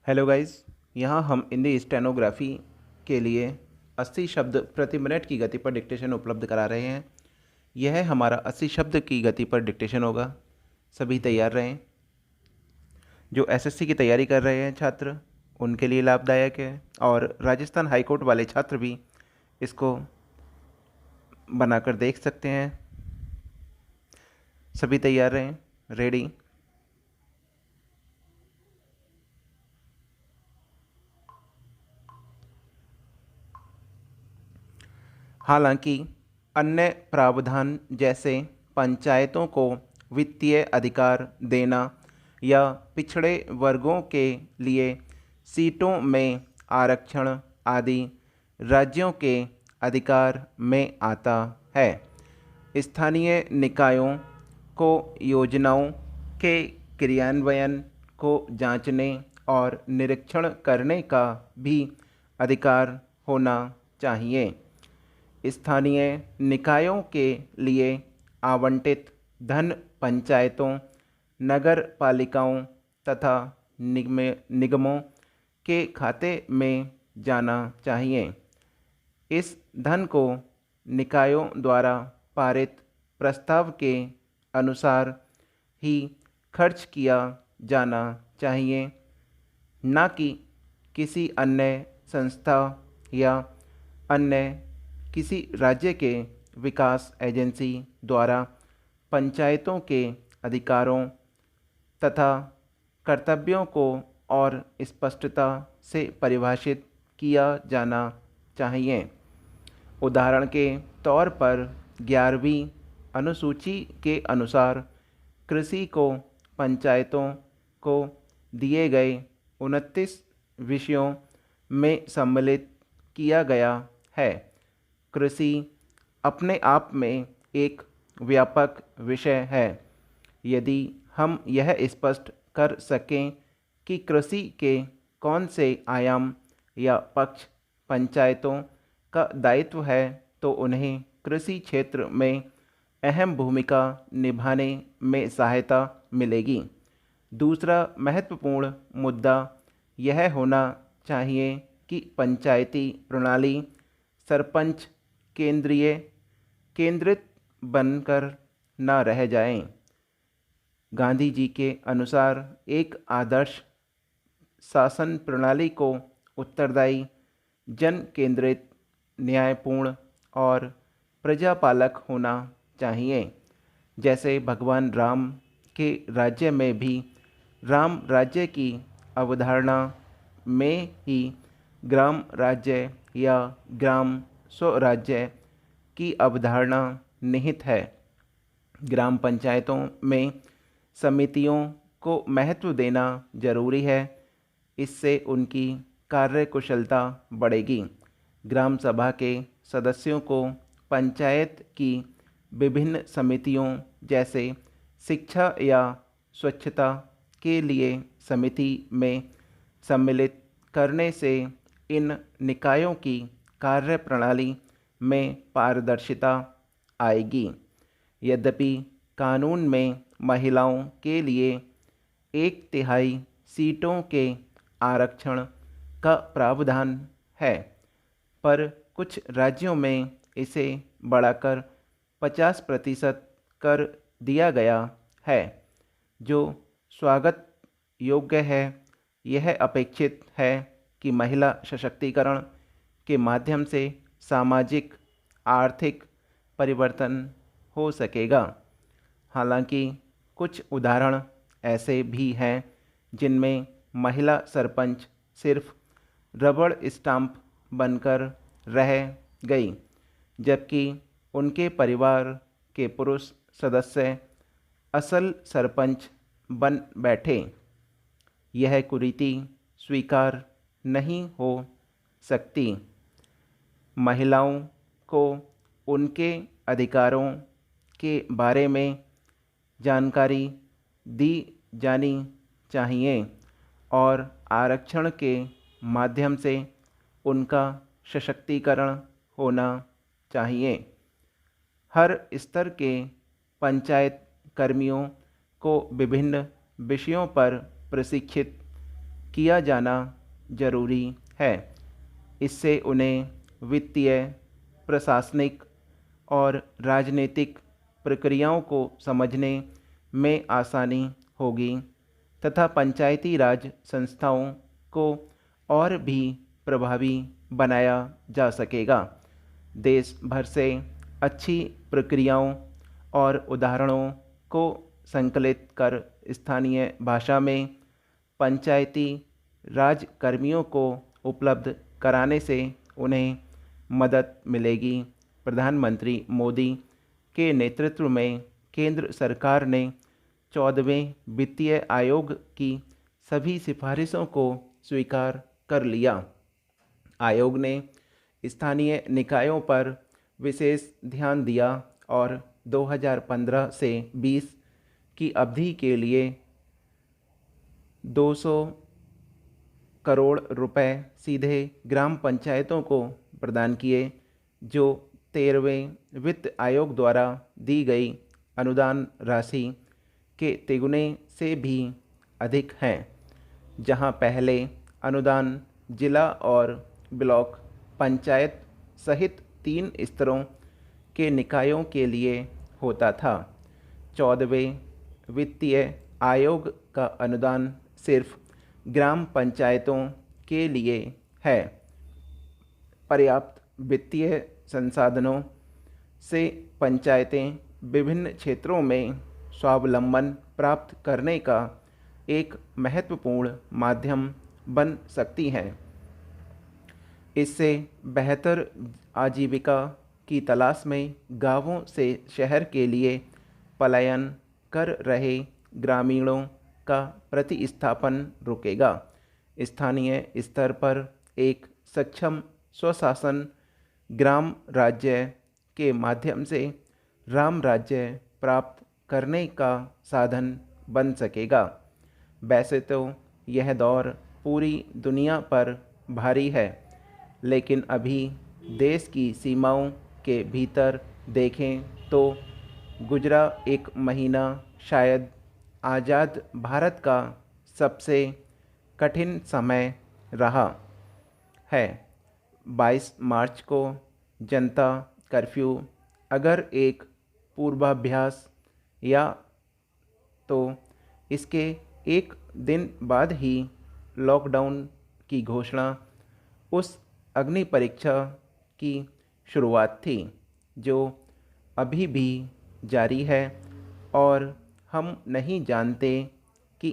Hello guys, यहाँ हम Hindi stenography के लिए 80 शब्द प्रति मिनट की गति पर डिक्टेशन उपलब्ध करा रहे हैं। यह हमारा 80 शब्द की गति पर डिक्टेशन होगा। सभी तैयार रहें। जो एसएससी की तैयारी कर रहे हैं छात्र, उनके लिए लाभदायक है, और राजस्थान हाईकोर्ट वाले छात्र भी इसको बनाकर देख सकते हैं। सभी तैयार रहें। रेडी। हालांकि अन्य प्रावधान जैसे पंचायतों को वित्तीय अधिकार देना या पिछड़े वर्गों के लिए सीटों में आरक्षण आदि राज्यों के अधिकार में आता है। स्थानीय निकायों को योजनाओं के क्रियान्वयन को जांचने और निरीक्षण करने का भी अधिकार होना चाहिए। स्थानीय निकायों के लिए आवंटित धन पंचायतों, नगर पालिकाओं तथा निगमों के खाते में जाना चाहिए। इस धन को निकायों द्वारा पारित प्रस्ताव के अनुसार ही खर्च किया जाना चाहिए, न कि किसी अन्य संस्था या अन्य किसी राज्य के विकास एजेंसी द्वारा पंचायतों के अधिकारों तथा कर्तव्यों को और स्पष्टता से परिभाषित किया जाना चाहिए। उदाहरण के तौर पर 11वीं अनुसूची के अनुसार कृषि को पंचायतों को दिए गए 29 विषयों में सम्मिलित किया गया है। कृषि अपने आप में एक व्यापक विषय है। यदि हम यह स्पष्ट कर सकें कि कृषि के कौन से आयाम या पक्ष पंचायतों का दायित्व है, तो उन्हें कृषि क्षेत्र में अहम भूमिका निभाने में सहायता मिलेगी। दूसरा महत्वपूर्ण मुद्दा यह होना चाहिए कि पंचायती प्रणाली सरपंच केंद्रित बनकर न रह जाएं। गांधी जी के अनुसार एक आदर्श शासन प्रणाली को उत्तरदायी, जन केंद्रित, न्यायपूर्ण और प्रजापालक होना चाहिए। जैसे भगवान राम के राज्य में भी राम राज्य की अवधारणा में ही ग्राम राज्य या ग्राम स्वराज्य की अवधारणा निहित है। ग्राम पंचायतों में समितियों को महत्व देना जरूरी है। इससे उनकी कार्यकुशलता बढ़ेगी। ग्राम सभा के सदस्यों को पंचायत की विभिन्न समितियों जैसे शिक्षा या स्वच्छता के लिए समिति में सम्मिलित करने से इन निकायों की कार्यप्रणाली में पारदर्शिता आएगी। यद्यपि कानून में महिलाओं के लिए 1/3 सीटों के आरक्षण का प्रावधान है, पर कुछ राज्यों में इसे बढ़ाकर 50% कर दिया गया है, जो स्वागत योग्य है। यह अपेक्षित है कि महिला सशक्तिकरण के माध्यम से सामाजिक आर्थिक परिवर्तन हो सकेगा। हालांकि कुछ उदाहरण ऐसे भी हैं जिनमें महिला सरपंच सिर्फ रबड़ स्टाम्प बनकर रह गई, जबकि उनके परिवार के पुरुष सदस्य असल सरपंच बन बैठे। यह कुरीति स्वीकार नहीं हो सकती। महिलाओं को उनके अधिकारों के बारे में जानकारी दी जानी चाहिए और आरक्षण के माध्यम से उनका सशक्तिकरण होना चाहिए। हर स्तर के पंचायत कर्मियों को विभिन्न विषयों पर प्रशिक्षित किया जाना जरूरी है। इससे उन्हें वित्तीय, प्रशासनिक और राजनीतिक प्रक्रियाओं को समझने में आसानी होगी तथा पंचायती राज संस्थाओं को और भी प्रभावी बनाया जा सकेगा। देश भर से अच्छी प्रक्रियाओं और उदाहरणों को संकलित कर स्थानीय भाषा में पंचायती राज कर्मियों को उपलब्ध कराने से उन्हें मदद मिलेगी। प्रधानमंत्री मोदी के नेतृत्व में केंद्र सरकार ने 14वें वित्तीय आयोग की सभी सिफारिशों को स्वीकार कर लिया। आयोग ने स्थानीय निकायों पर विशेष ध्यान दिया और 2015 से 20 की अवधि के लिए 200 करोड़ रुपए सीधे ग्राम पंचायतों को प्रदान किए, जो 13वें वित्त आयोग द्वारा दी गई अनुदान राशि के तिगुने से भी अधिक हैं। जहां पहले अनुदान जिला और ब्लॉक पंचायत सहित 3 स्तरों के निकायों के लिए होता था, 14वें वित्तीय आयोग का अनुदान सिर्फ ग्राम पंचायतों के लिए है। पर्याप्त वित्तीय संसाधनों से पंचायतें विभिन्न क्षेत्रों में स्वावलंबन प्राप्त करने का एक महत्वपूर्ण माध्यम बन सकती हैं। इससे बेहतर आजीविका की तलाश में गांवों से शहर के लिए पलायन कर रहे ग्रामीणों का प्रतिस्थापन रुकेगा। स्थानीय स्तर पर एक सक्षम स्वशासन ग्राम राज्य के माध्यम से राम राज्य प्राप्त करने का साधन बन सकेगा। वैसे तो यह दौर पूरी दुनिया पर भारी है, लेकिन अभी देश की सीमाओं के भीतर देखें तो गुजरा एक महीना शायद आज़ाद भारत का सबसे कठिन समय रहा है। 22 मार्च को जनता कर्फ्यू अगर एक पूर्वाभ्यास या तो इसके एक दिन बाद ही लॉकडाउन की घोषणा उस अग्नि परीक्षा की शुरुआत थी, जो अभी भी जारी है और हम नहीं जानते कि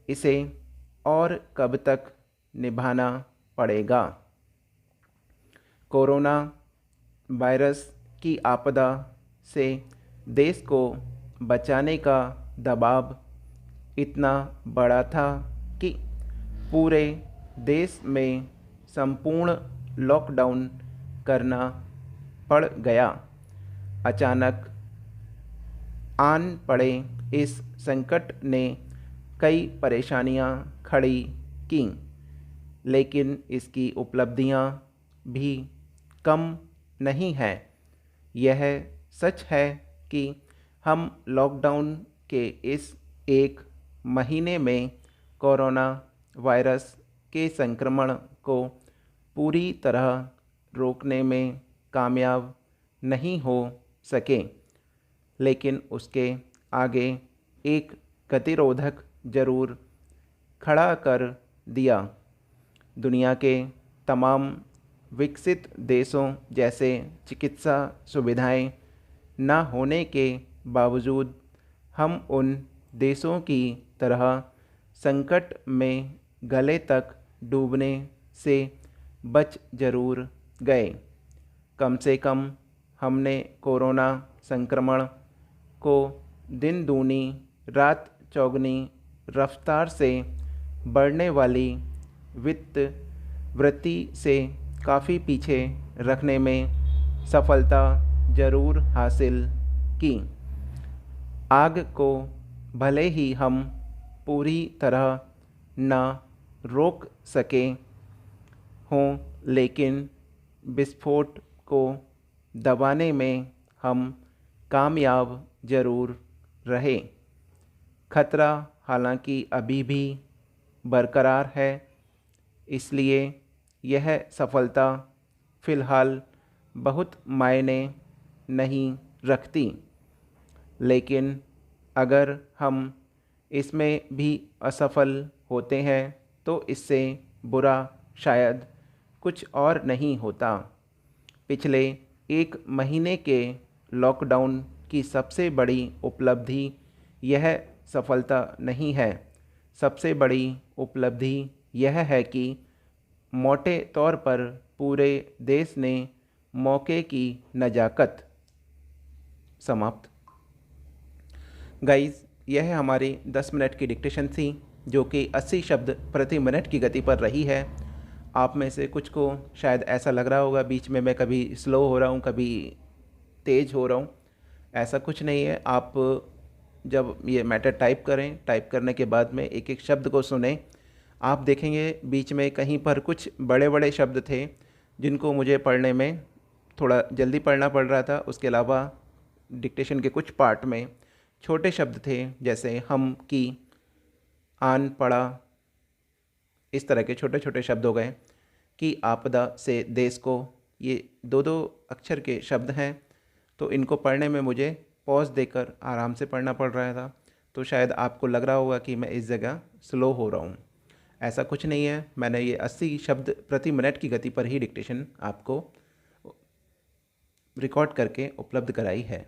इसे और कब तक निभाना पड़ेगा। कोरोना वायरस की आपदा से देश को बचाने का दबाव इतना बड़ा था कि पूरे देश में संपूर्ण लॉकडाउन करना पड़ गया। अचानक आन पड़े इस संकट ने कई परेशानियां खड़ी की, लेकिन इसकी उपलब्धियां भी कम नहीं हैं। यह सच है कि हम लॉकडाउन के इस एक महीने में कोरोना वायरस के संक्रमण को पूरी तरह रोकने में कामयाब नहीं हो सके, लेकिन उसके आगे एक गतिरोधक जरूर खड़ा कर दिया। दुनिया के तमाम विकसित देशों जैसे चिकित्सा सुविधाएं न होने के बावजूद हम उन देशों की तरह संकट में गले तक डूबने से बच जरूर गए। कम से कम हमने कोरोना संक्रमण को दिन दूनी रात चौगुनी रफ्तार से बढ़ने वाली वित्त वृत्ति से काफ़ी पीछे रखने में सफलता जरूर हासिल की। आग को भले ही हम पूरी तरह न रोक सके हों, लेकिन विस्फोट को दबाने में हम कामयाब जरूर रहे। खतरा हालांकि अभी भी बरकरार है, इसलिए यह सफलता फ़िलहाल बहुत मायने नहीं रखती। लेकिन अगर हम इसमें भी असफल होते हैं तो इससे बुरा शायद कुछ और नहीं होता। पिछले 1 महीने के लॉकडाउन की सबसे बड़ी उपलब्धि यह सफलता नहीं है। सबसे बड़ी उपलब्धि यह है कि मोटे तौर पर पूरे देश ने मौके की नजाकत। समाप्त। गाइस, यह हमारी 10 मिनट की डिक्टेशन थी जो कि 80 शब्द प्रति मिनट की गति पर रही है। आप में से कुछ को शायद ऐसा लग रहा होगा बीच में मैं कभी स्लो हो रहा हूँ, कभी तेज़ हो रहा हूँ। ऐसा कुछ नहीं है। आप जब ये मैटर टाइप करें, टाइप करने के बाद में एक एक शब्द को सुने, आप देखेंगे बीच में कहीं पर कुछ बड़े बड़े शब्द थे जिनको मुझे पढ़ने में थोड़ा जल्दी पढ़ना पड़ रहा था। उसके अलावा डिक्टेशन के कुछ पार्ट में छोटे शब्द थे, जैसे हम, की, आन, पड़ा, इस तरह के छोटे छोटे शब्द हो गए। कि आपदा से देश को, ये 2-2 अक्षर के शब्द हैं, तो इनको पढ़ने में मुझे पॉज देकर आराम से पढ़ना पड़ रहा था। तो शायद आपको लग रहा होगा कि मैं इस जगह स्लो हो रहा हूँ। ऐसा कुछ नहीं है। मैंने ये 80 शब्द प्रति मिनट की गति पर ही डिक्टेशन आपको रिकॉर्ड करके उपलब्ध कराई है।